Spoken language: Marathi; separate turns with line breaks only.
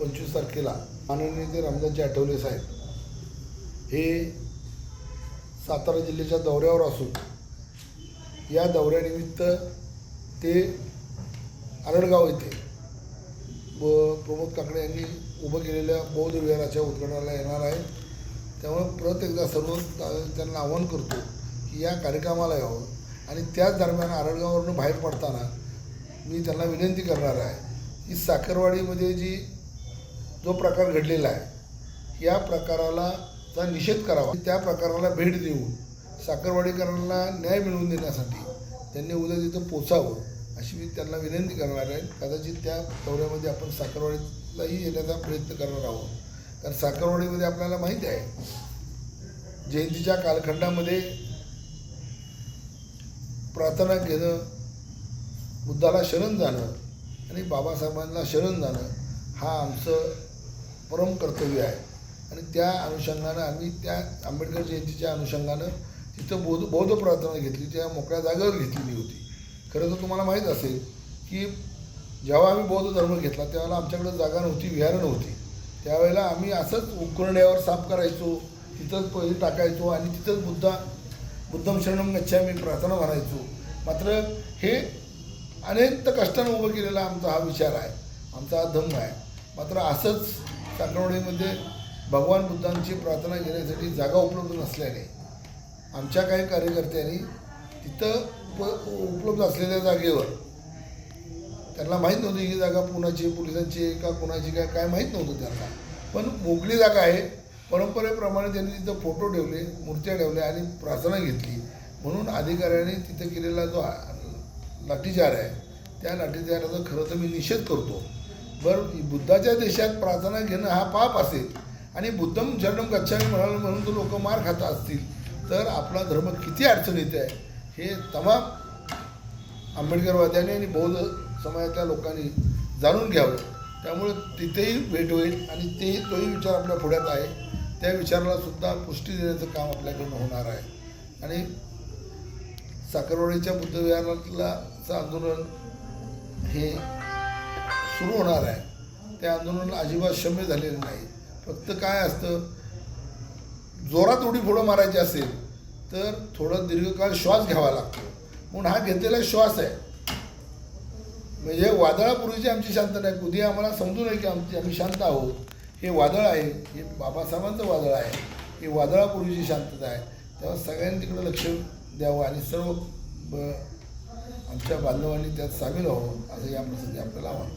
25 तारखेला माननीय ते रामदासजी आठवले साहेब हे सातारा जिल्ह्याच्या दौऱ्यावर असून या दौऱ्यानिमित्त ते आरडगाव येथे प्रमोद काकडे यांनी उभं केलेल्या बौद्ध विहाराच्या उद्घाटनाला येणार आहे. त्यामुळे परत एकदा सर्व त्यांना आवाहन करतो की या कार्यक्रमाला यावं आणि त्याच दरम्यान आरडगाववरून बाहेर पडताना मी त्यांना विनंती करणार आहे की साखरवाडीमध्ये जो प्रकार घडलेला आहे या प्रकाराला निषेध करावा. त्या प्रकाराला भेट देऊन साखरवाडीकरांना न्याय मिळवून देण्यासाठी त्यांनी उद्या तिथं पोचावं अशी मी त्यांना विनंती करणार आहे. कदाचित त्या दौऱ्यामध्ये आपण साखरवाडीलाही येण्याचा प्रयत्न करणार आहोत. कारण साखरवाडीमध्ये आपल्याला माहिती आहे जयंतीच्या कालखंडामध्ये प्रार्थना घेणं, बुद्धाला शरण जाणं आणि बाबासाहेबांना शरण जाणं हा आमचं परम कर्तव्य आहे. आणि त्या अनुषंगानं आम्ही त्या आंबेडकर जयंतीच्या अनुषंगानं तिथं बौद्ध प्रार्थना घेतली, त्या मोकळ्या जागेवर घेतलेली होती. खरं तर तुम्हाला माहीत असेल की जेव्हा आम्ही बौद्ध धर्म घेतला त्यावेळेला आमच्याकडे जागा नव्हती, विहार नव्हती. त्यावेळेला आम्ही असंच उकरड्यावर साफ करायचो, तिथंच पहिले टाकायचो आणि तिथंच बुद्धम शरणम गच्छामी प्रार्थना म्हणायचो. मात्र हे अनेक कष्टानं उभं केलेला आमचा हा विचार आहे, आमचा हा धम्म आहे. मात्र असंच साखरवाडीमध्ये भगवान बुद्धांची प्रार्थना घेण्यासाठी जागा उपलब्ध नसल्याने आमच्या काही कार्यकर्त्यांनी तिथं उपलब्ध असलेल्या जागेवर, त्यांना माहीत नव्हती ही जागा पुण्याची पोलिसांची का कुणाची काय माहीत नव्हतं त्यांना, पण मोकळी जागा आहे. परंपरेप्रमाणे त्यांनी तिथं फोटो ठेवले, मूर्त्या ठेवल्या आणि प्रार्थना घेतली. म्हणून अधिकाऱ्यांनी तिथं केलेला जो लाठीचार आहे त्या लाठीचाराचा खरं तर मी निषेध करतो. बरं, बुद्धाच्या देशात प्रार्थना घेणं हा पाप असेल आणि बुद्धम शरणम गच्छामी म्हणाल म्हणून तो लोक मार खात असतील तर आपला धर्म किती अडचणीत आहे हे तमाम आंबेडकरवाद्यांनी आणि बौद्ध समाजातल्या लोकांनी जाणून घ्यावं. त्यामुळे तिथेही भेट होईल आणि तोही विचार आपल्या पुढ्यात आहे. त्या विचाराला सुद्धा पुष्टी देण्याचं काम आपल्याकडून होणार आहे. आणि साखरवाडीच्या बुद्ध विहाराचं आंदोलन हे सुरू होणार आहे. त्या आंदोलनाला अजिबात शम्य झालेलं नाही. फक्त काय असतं, जोरात उडी पुढं मारायची असेल तर थोडं दीर्घकाळ श्वास घ्यावा लागतो. म्हणून हा घेतलेला श्वास आहे. म्हणजे वादळापूर्वीची आमची शांत नाही. उद्या आम्हाला समजू नये की आम्ही शांत आहोत. हे वादळ आहे, हे बाबासाहेबांचं वादळ आहे, ही वादळापूर्वीची शांतता आहे. तेव्हा सगळ्यांनी तिकडं लक्ष द्यावं आणि सर्व आमच्या बांधवांनी त्यात सामील व्हावं असं या प्रसंगी आपल्याला आव्हान.